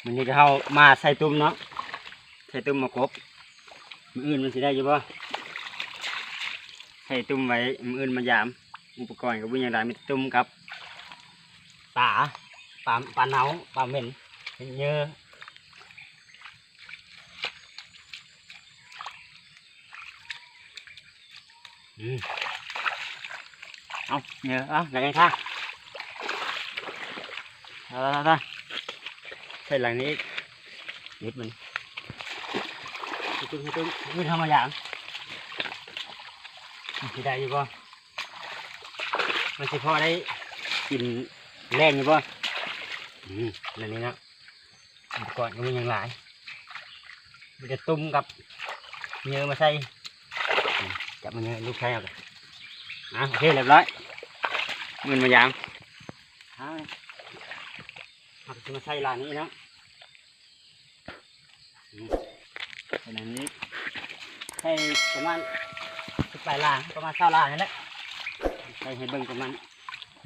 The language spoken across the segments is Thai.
มันนี่ก็เข้ามาใส่ตุ้มเนาะใส่ตุ้มมากบมืออื่นมันสิได้อยู่บ่ใส่ตุ้มไว้มืออื่นมายามอุปกรณ์ก็วิ่งอย่างไรมีตุ้มกับปลาเนาปลาเหม็นเยอะเอาเยอะเอาอย่างไรค่ะเอาใส่หลังนี้นิดมันตุ้มไม่ทำมาอย่างที่ได้อยู่บ่มันสิพอได้กินแรงอยู่บ่นั่นนี่นะก่อนก็มันยังหลายมันจะตุ้มกับเนื้อมาใส่จับมันเนื้อลูกใส่เอาโอเคเรียบร้อยเงินมายามเอาจะมาใส่ลานนี้นะขนาดนี้ใส่ประมาณ18 ล้านประมาณ20 ล้านนี่แหละใส่ให้เบิ่งประมาณ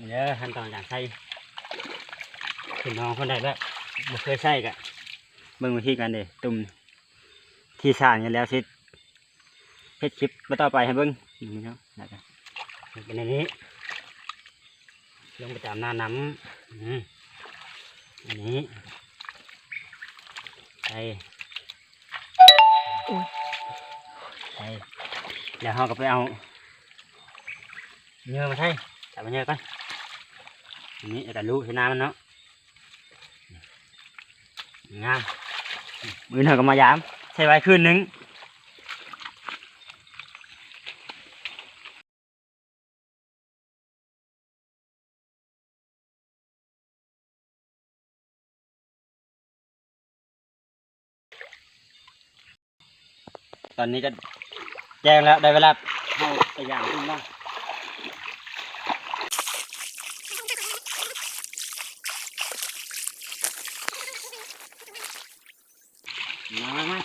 เยอะขั้นตอนการใส่ถึงน้องคนใดแบบบ่เคยใส่กะเบิ่งวิธีการเด้ตุ่มที่สร้างอยู่แล้วสิเฮ็ดคลิปมาต่อไปให้เบิ่งนี่เนาะนะครับเป็นอันนี้ลงไปตามหน้าน้ำอันนี้ใส่แล้วเราก็ไปเอาเนื้อมาใส่จับมาเนื้อกันอันนี้แต่รู้ใส่น้ำมันเนาะงามมือเธอก็มายามใส่ไว้คืนนึงตอนนี้ก็แจ้งแล้วได้เวลาเอาไปย่างขึ้นบ้างมา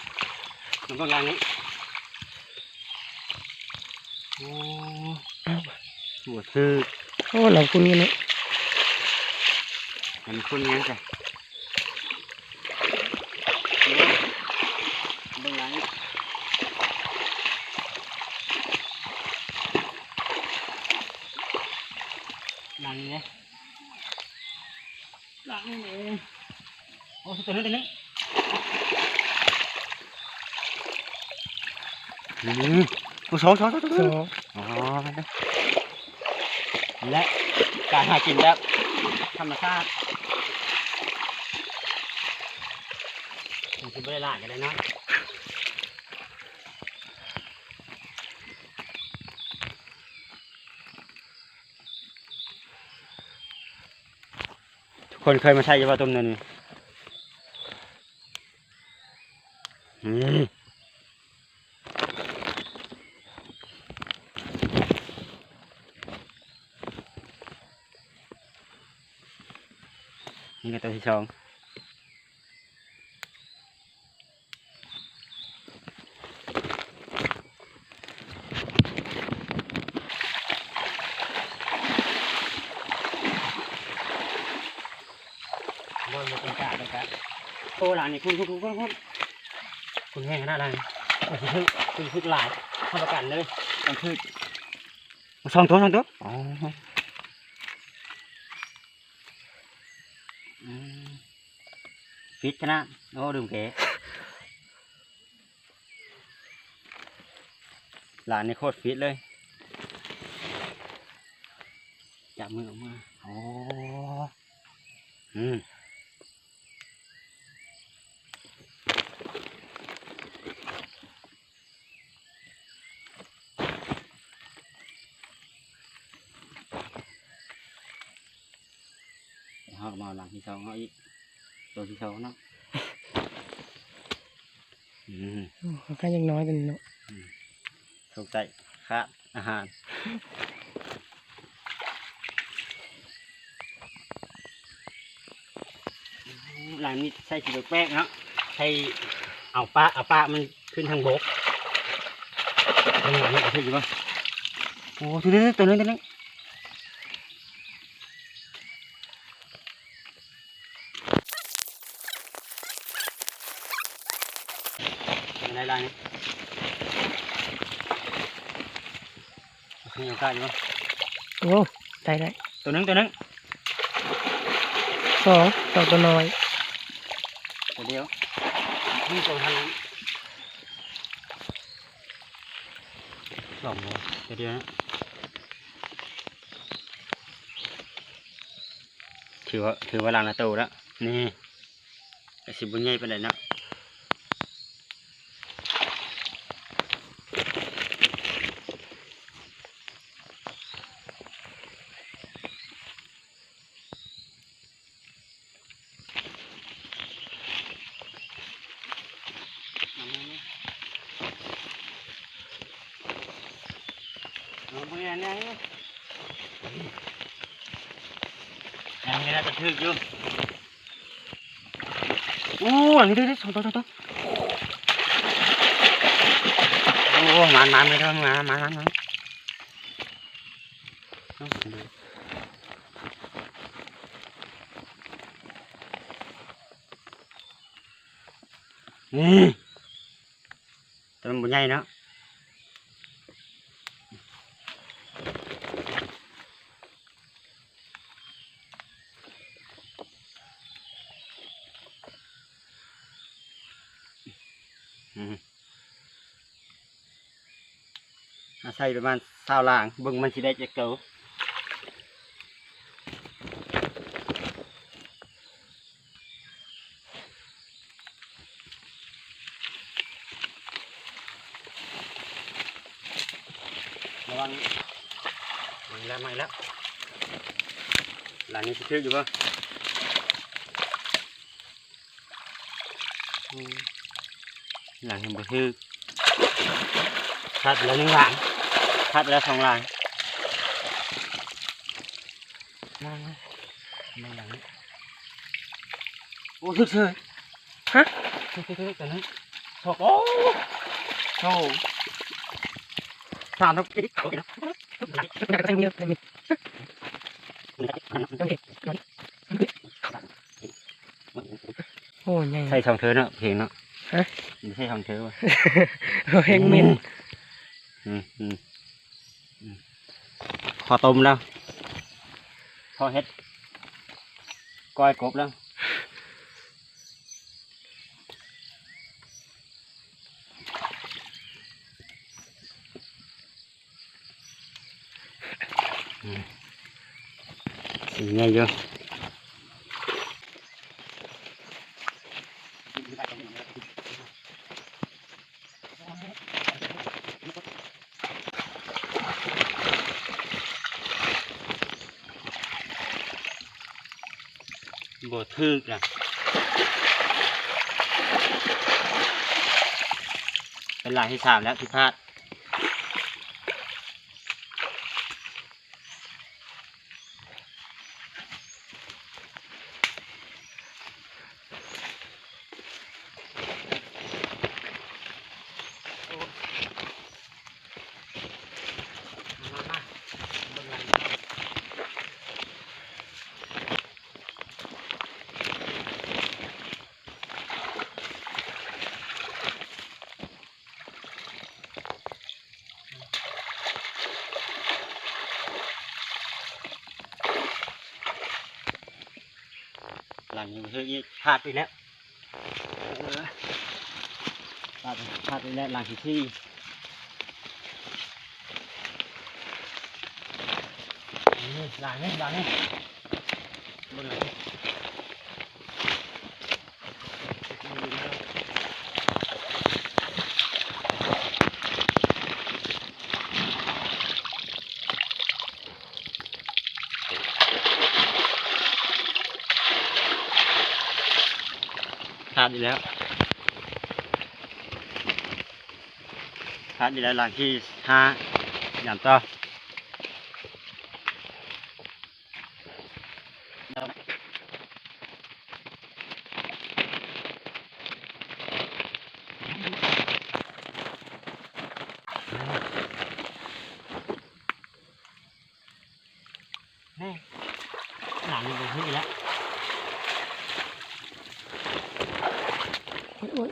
มันก็ร้านนี้โอ้หัวซื้อโอ้เราคุณกันเนาะมันคุณยังไงเบื้องหลังหลังนี้หลังนี้โอ้ตัวนี้โอ้โหอ๋อและการหากินแบบธรรมชาติมันจะไม่ได้ละกันเลยเนาะทุกคนเคยมาใช้ยาต้มนั่นนี่ก็ตัวที่สองบอลเป็นกาเลยครับโอ้หลานนี่คุณแห้งขนาดนั้นคุณพึกหลายทำประกันเลยมันคือสองตัวอ๋อฟิตชนะโอ้ดื่มเก๋หลานนี่โคตรฟิตเลยจับมือออกมาโอ้เขามาหลังที่สองเขาอีกตัวที่สองเนาะแค่ยังน้อยกันเนาะสงสัยขาดอาหารหลังนี้ใส่สีแป้งเนาะใส่เอาปลามันขึ้นทางบกตัวนี้เอาขึ้นอยู่ป่ะโอ้ตัวนี้ ยังไงล่ะนี่มีโอกาสอยู่ปะ โอ้ได้ได้ ตัวหนึง สองตัวน้อย ตัวเดียวนี่ตัวเท่านั้นสองตัวเดียวนะถือว่าหลังละตัวแล้วนี่ไอ้สิบุญใหญ่ไปเลยเนาะเอาไปอันนี้อันนี้น่าจะถึกอยู่โอ้อันนี้ได้สองตัวโอ้มันไม่ต้องมันนี่ตัวมันบุญใหญ่เนาะใส่ประมาณ20 ล่างเบิ่งมันสิได้จักตัวระวังมาแล้วหลังนี้สิถึกอยู่ป่ะหลังนี้บ่ถึกขาดไปแล้ว1 หลังขาดไปแล้ว2 หลังนั่งหลังนี้โอ้ถึกเลยฮะถึกแต่นั้นโอ้โหสามทุกทีโอ้ใหญ่ ใช่ช่องเธอเนาะเพลงเนาะ ฮะ ไม่ใช่ช่องเธอวะ เพลงเมน พอต้มแล้วพอเฮ็ดก้อยกบแล้วสีไงอยู่บ่ทึกนะเป็นหลังที่3แล้วที่พลาดหลังนี้บ่ทึกอีกพลาดไปแล้วพลาดไปแล้วหลังที่4หลังนี้บนหลังพลาดอีกแล้วหลังที่5อย่างต่อนี่หลังนี้บ่ทึกอีกแล้ว โอ้ย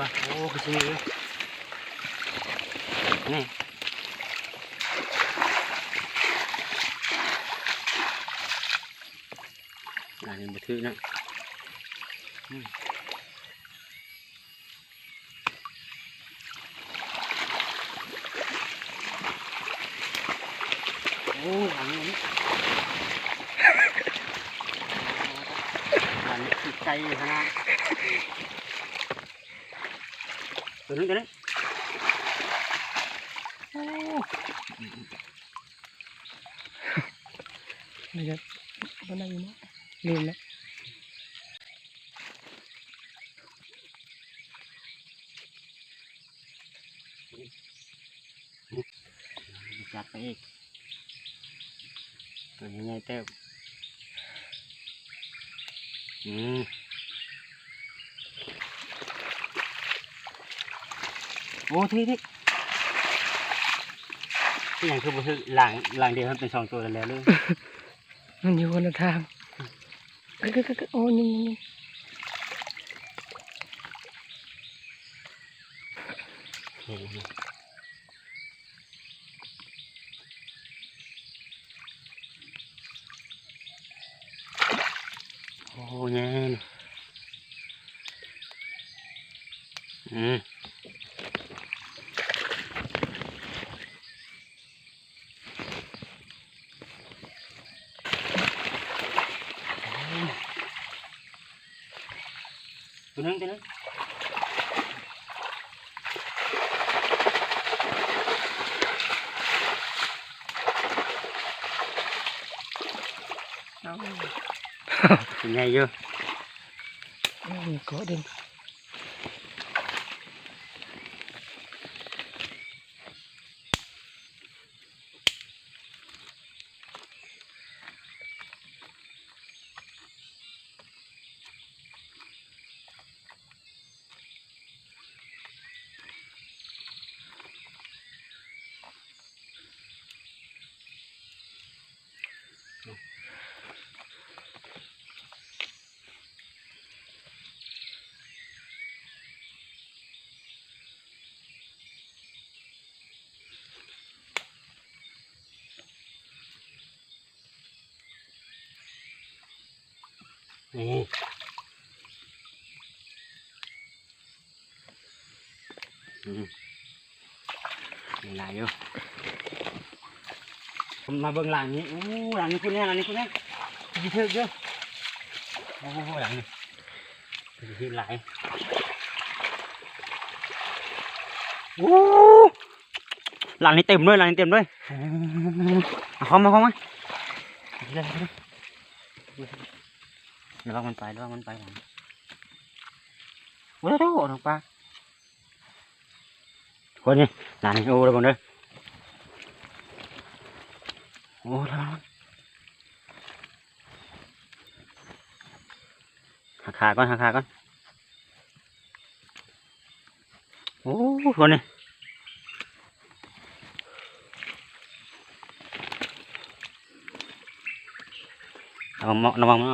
ว่ะโอ้คือชิมีนี่หลานนี่บันทึกนะโอ้หลังนี้หลังนี้ติดใจขนาดตัวนึงตัวนึงโอ้ นี่ครับก็ได้อยู่นะลืมแล้ว จัดไปอีกตัวนี้ไงเต้าโอ้ที่อย่างคือบ่คือหลังเดียวมันเป็น2ตัวแล้วเลย มันอยู่คนละทางก็โอ้นี่โอ้ยเนี่ยตัวนึงเป็นไงอยู่ có đêmนี่นี่หลายอยู่ผมมาเบิ่งหลังนี้โอ้หลังนี้คุณแน่ดีเถิดเยอะโอ้หลังนี้ดีหลายโอ้หลังนี้เต็มด้วยเข้ามาระวังมันไปหลังโอ้ยโถ่น้องปลาคนนี้หลังนี้โอ้ระวังด้วยโอ้ระวังหักขาก่อนโอ้คนนี้ระวังมัน